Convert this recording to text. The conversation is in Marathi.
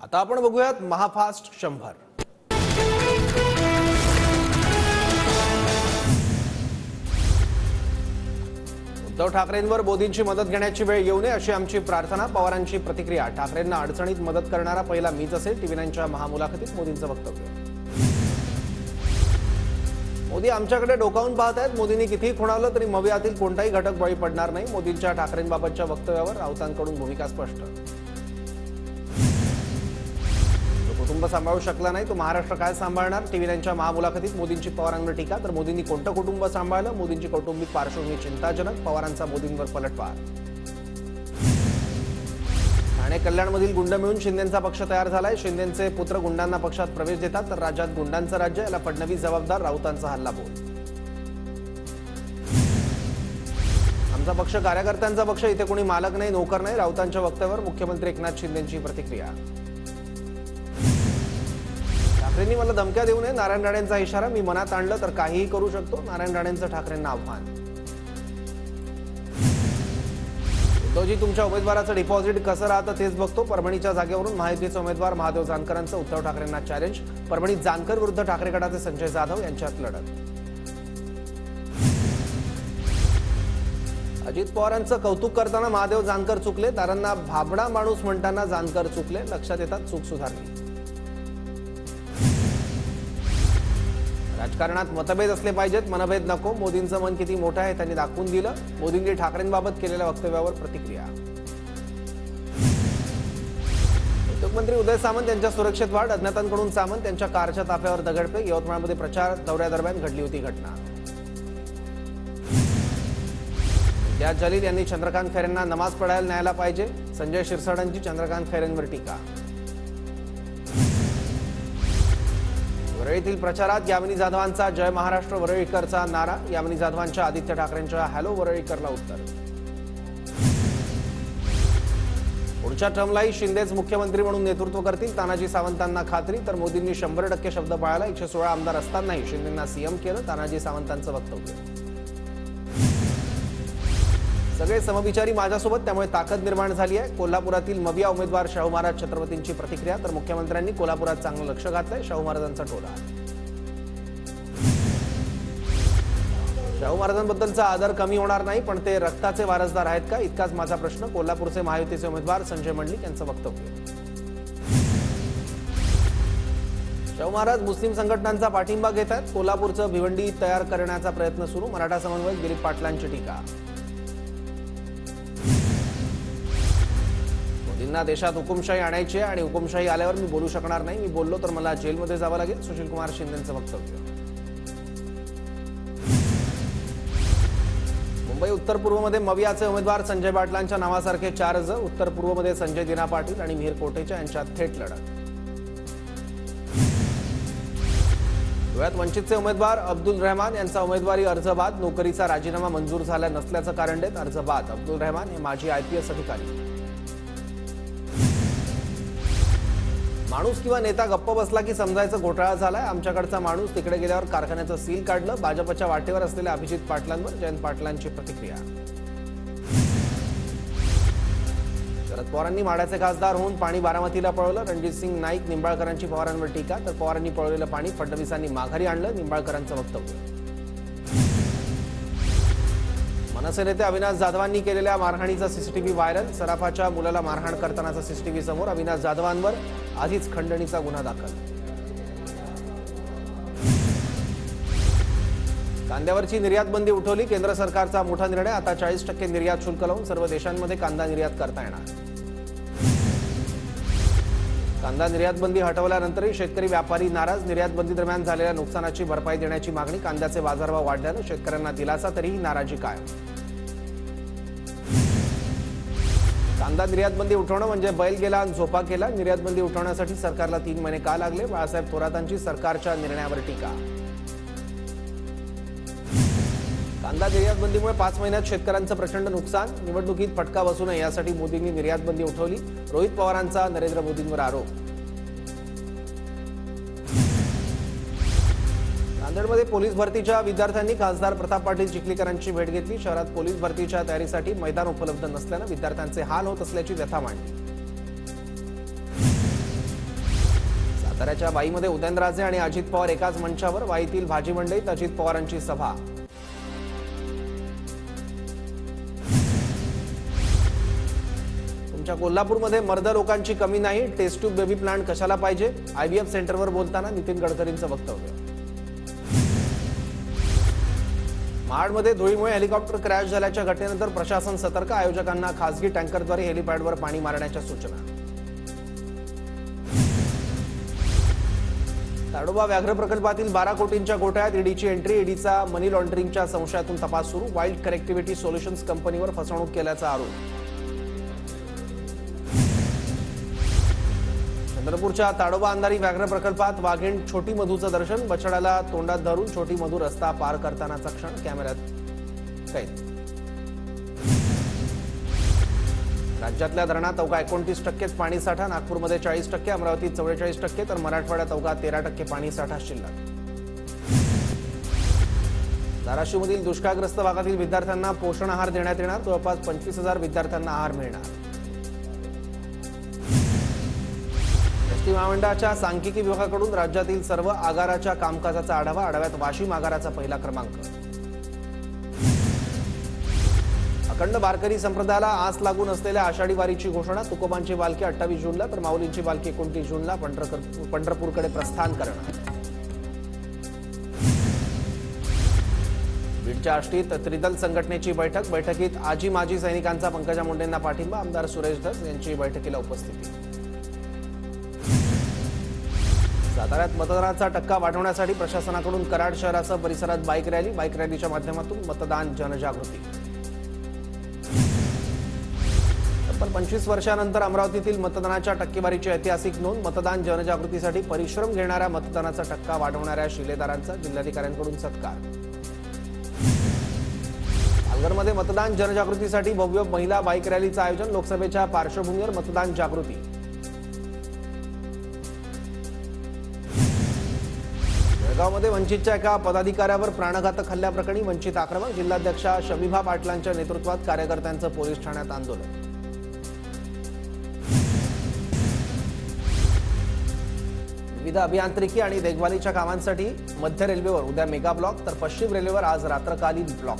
आता आपण बघूयात महाफास्ट 100। उद्धव ठाकरेंवर मोदींची मदत घेण्याची वेळ येऊ नये अशी आमची प्रार्थना, पवारांची प्रतिक्रिया। ठाकरेंना अडचणीत मदत करणारा पहिला मीच असेल, टीव्ही9च्या महामुलाखतीत मोदींचं वक्तव्य। मोदी आमच्याकडे डोकावून पाहत आहेत, मोदींनी कितीही खुणावलं तरी मवियातील कोणताही घटक बळी पडणार नाही। मोदींच्या ठाकरेंबाबतच्या वक्तव्यावर राऊतांकडून भूमिका स्पष्ट। कुटुंब सांभाळू शकला नाही तो महाराष्ट्र काय सांभाळणार? टीव्ही9च्या महामुलाखतीत मोदींची पवारांवर टीका, तर मोदींनी कोणतं कुटुंब सांभाळलं? मोदींची कौटुंबिक पार्श्वभूमी चिंताजनक, पवारांचा मोदींवर पलटवार। ठाणे कल्याणमधील गुंड मिळून शिंदेंचा पक्ष तयार झालाय। शिंदेंचे पुत्र गुंडांना पक्षात प्रवेश देतात तर राज्यात गुंडांचं राज्य, याला फडणवीस जबाबदार, राऊतांचा हल्लाबोल। आमचा पक्ष कार्यकर्त्यांचा पक्ष, इथे कोणी मालक नाही नोकर नाही, राऊतांच्या वक्तव्यावर मुख्यमंत्री एकनाथ शिंदेंची प्रतिक्रिया। ठाकरेंनी मला धमक्या देऊ नये, नारायण राणेंचा इशारा, मी मनात आणलं तर काहीही करू शकतो, नारायण राणेंचं ठाकरेंना आव्हान। उद्धवजी तुमच्या उमेदवाराचं डिपॉझिट कसं राहतं तेच बघतो, परभणीच्या जागेवरून महायुतीचे उमेदवार महादेव जानकरांचं उद्धव ठाकरेंना चॅलेंज। परभणीत जानकर विरुद्ध ठाकरे गटाचे संजय जाधव यांच्यात लढत। अजित पवारांचं कौतुक करताना महादेव जानकर चुकले, तारांना भाबडा माणूस म्हणताना जानकर चुकले, लक्षात येतात चूक सुधारली। राजकारणात मतभेद असले पाहिजेत, मनभेद नको, मोदींचं मन किती मोठं आहे त्यांनी दाखवून दिलं। मोदींनी ठाकरेंबाबत केलेल्या वक्तव्यावर प्रतिक्रिया। उद्योगमंत्री उदय सामंत यांच्या सुरक्षेत वाढ, अज्ञातांकडून सामंत यांच्या कारच्या ताफ्यावर दगडफेक। यवतमाळमध्ये प्रचार दौऱ्यादरम्यान घडली होती घटना। इम्तियाज जलील यांनी चंद्रकांत खैरेंना नमाज पढायला न्यायला पाहिजे, संजय शिरसाटांची चंद्रकांत खैरेंवर टीका। वरळीतील प्रचारात यामिनी जाधवांचा जय महाराष्ट्र वरळीकरचा नारा, यामिनी जाधवांच्या आदित्य ठाकरेंच्या हॅलो वरळीकरला उत्तर। पुढच्या टर्मलाही शिंदेच मुख्यमंत्री म्हणून नेतृत्व करतील, तानाजी सावंतांना खात्री, तर मोदींनी 100% शब्द पाळला। 116 आमदार असतानाही शिंदेंना सीएम केलं, तानाजी सावंतांचं वक्तव्य। सगळे समविचारी माझ्यासोबत, त्यामुळे ताकद निर्माण झाली आहे। कोल्हापुरातील मविया उमेदवार शाहू महाराज छत्रपतींची प्रतिक्रिया, तर मुख्यमंत्र्यांनी कोल्हापुरात चांगलं लक्ष घातलंय, शाहू महाराजांचा टोला। शाहू महाराजांबद्दलचा आदर कमी होणार नाही, पण ते रक्ताचे वारसदार आहेत का, इतकाच माझा प्रश्न, कोल्हापूरचे महायुतीचे उमेदवार संजय मंडलिक यांचं वक्तव्य। शाहू महाराज मुस्लिम संघटनांचा पाठिंबा घेत आहेत, कोल्हापूरचं भिवंडी तयार करण्याचा प्रयत्न सुरू, मराठा समन्वयक दिलीप पाटलांची टीका। मोदींना देशात हुकुमशाही आणायची आहे आणि हुकुमशाही आल्यावर मी बोलू शकणार नाही, मी बोललो तर मला जेलमध्ये जावं लागेल, सुशील कुमार शिंदेंचं वक्तव्य। मुंबई उत्तर पूर्वमध्ये मवियाचे उमेदवार संजय पाटलांच्या नावासारखे 4 अर्ज, उत्तर पूर्वमध्ये संजय दिना पाटील आणि मिहिर कोटेचा यांच्यात थेट लढत। गोव्यात वंचितचे उमेदवार अब्दुल रहमान यांचा उमेदवारी अर्ज बाद, नोकरीचा राजीनामा मंजूर झाला नसल्याचं कारण देत अर्ज बाद। अब्दुल रहमान हे माजी IPS अधिकारी। माणूस किंवा नेता गप्प बसला की समजायचं घोटाळा झालाय, आमच्याकडचा माणूस तिकडे गेल्यावर कारखान्याचं सील काढलं। भाजपच्या वाटेवर असलेल्या अभिजित पाटलांवर जयंत पाटलांची प्रतिक्रिया। शरद पवारांनी माढ्याचे खासदार होऊन पाणी बारामतीला पळवलं, रणजित सिंग नाईक निंबाळकरांची पवारांवर टीका, तर पवारांनी पळवलेलं पाणी फडणवीसांनी माघारी आणलं, निंबाळकरांचं वक्तव्य। मनसे नेते अविनाश जाधवांनी केलेल्या मारहाणीचा सीसीटीव्ही व्हायरल, सराफाच्या मुलाला मारहाण करतानाचा सीसीटीव्ही समोर, अविनाश जाधवांवर आधीच खंडणीचा गुन्हा दाखल। कांद्यावरची निर्यात बंदी उठवली, केंद्र सरकारचा मोठा निर्णय, आता 40% निर्यात शुल्क लावून सर्व देशांमध्ये कांदा निर्यात करता येणार। कांदा निर्यात बंदी हटवल्यानंतरही शेतकरी व्यापारी नाराज, निर्यात बंदी दरम्यान झालेल्या नुकसानाची भरपाई देण्याची मागणी, कांद्याचे बाजारभाव वाढल्यानं शेतकऱ्यांना दिलासा तरीही नाराजी कायम। कांदा निर्यात बंदी उठवणं म्हणजे बैल गेला आणि झोपा केला, निर्यात बंदी उठवण्यासाठी सरकारला 3 महिने का लागले, बाळासाहेब थोरातांची सरकारच्या निर्णयावर टीका। कांदा निर्यात बंदीमुळे 5 महिन्यात शेतकऱ्यांचं प्रचंड नुकसान, निवडणुकीत फटका बसू नये यासाठी मोदींनी निर्यात बंदी उठवली, रोहित पवारांचा नरेंद्र मोदींवर आरोप। नांदेडमध्ये पोलीस भरतीच्या विद्यार्थ्यांनी खासदार प्रताप पाटील चिखलीकरांची भेट घेतली, शहरात पोलीस भरतीच्या तयारीसाठी मैदान उपलब्ध नसल्यानं विद्यार्थ्यांचे हाल होत असल्याची व्यथा मांडली। साताऱ्याच्या वाईमध्ये उदयनराजे आणि अजित पवार एकाच मंचावर. वाईतील भाजी मंडईत अजित पवारांची सभा. तुमच्या कोल्हापूरमध्ये मर्द लोकांची कमी नाही, टेस्ट ट्यूब बेबी प्लांट कशाला पाहिजे? आयव्हीएफ सेंटरवर बोलताना नितीन गडकरींचं वक्तव्य. महाडमध्ये धुळीमुळे हेलिकॉप्टर क्रॅश झाल्याच्या घटनेनंतर प्रशासन सतर्क. आयोजकांना खासगी टँकरद्वारे हेलिपॅडवर पाणी मारण्याच्या सूचना. ताडोबा व्याघ्र प्रकल्पातील 12 कोटींच्या घोटाळ्यात ईडीची एंट्री. ईडीचा मनी लॉन्ड्रिंगच्या संशयातून तपास सुरू. वाईल्ड कनेक्टिव्हिटी सोल्युशन्स कंपनीवर फसवणूक केल्याचा आरोप. चंद्रपूरच्या ताडोबा अंधारी व्याघ्र प्रकल्पात वाघीण छोटी मधूचं दर्शन. बछड्याला तोंडात धरून छोटी मधू रस्ता पार करतानाचा क्षण कॅमेऱ्यात कैद. राज्यातल्या धरणात अवघा 29% पाणीसाठा. नागपूरमध्ये 40%, अमरावतीत 44%, तर मराठवाड्यात अवघा 13% पाणीसाठा शिल्लक. धाराशिवमधील दुष्काळग्रस्त भागातील विद्यार्थ्यांना पोषण आहार देण्यात येणार. जवळपास 25,000 विद्यार्थ्यांना आहार मिळणार. एसटी महामंडळाच्या सांख्यिकी विभागाकडून राज्यातील सर्व आगाराच्या कामकाजाचा आढावा. आढाव्यात वाशिम आगाराचा पहिला क्रमांक. अखंड वारकरी संप्रदायाला आस लागून असलेल्या आषाढी वारीची घोषणा. तुकोबांची पालखी 28 जूनला तर माऊलींची पालखी 29 जूनला पंढरपूरकडे प्रस्थान करणार. बीडच्या आष्टीत त्रिदल संघटनेची बैठक. बैठकीत आजी माजी सैनिकांचा पंकजा मुंडेंना पाठिंबा. आमदार सुरेश धस यांची बैठकीला उपस्थिती. साताऱ्यात मतदानाचा टक्का वाढवण्यासाठी प्रशासनाकडून कराड शहरासह परिसरात बाईक रॅली. बाईक रॅलीच्या माध्यमातून मतदान जनजागृती. तब्बल 25 वर्षांनंतर अमरावतीतील मतदानाच्या टक्केवारीची ऐतिहासिक नोंद. मतदान जनजागृतीसाठी परिश्रम घेणाऱ्या मतदानाचा टक्का वाढवणाऱ्या शिलेदारांचा जिल्हाधिकाऱ्यांकडून सत्कार. पालघरमध्ये मतदान जनजागृतीसाठी भव्य महिला बाईक रॅलीचं आयोजन. लोकसभेच्या पार्श्वभूमीवर मतदान जागृती. जळगावमध्ये वंचितच्या एका पदाधिकाऱ्यावर प्राणघातक हल्ल्याप्रकरणी वंचित आक्रमक. जिल्हाध्यक्षा शमिभा पाटलांच्या नेतृत्वात कार्यकर्त्यांचं पोलीस ठाण्यात आंदोलन. विविध अभियांत्रिकी आणि देखभालीच्या कामांसाठी मध्य रेल्वेवर उद्या मेगा ब्लॉक तर पश्चिम रेल्वेवर आज रात्रकालीन ब्लॉक.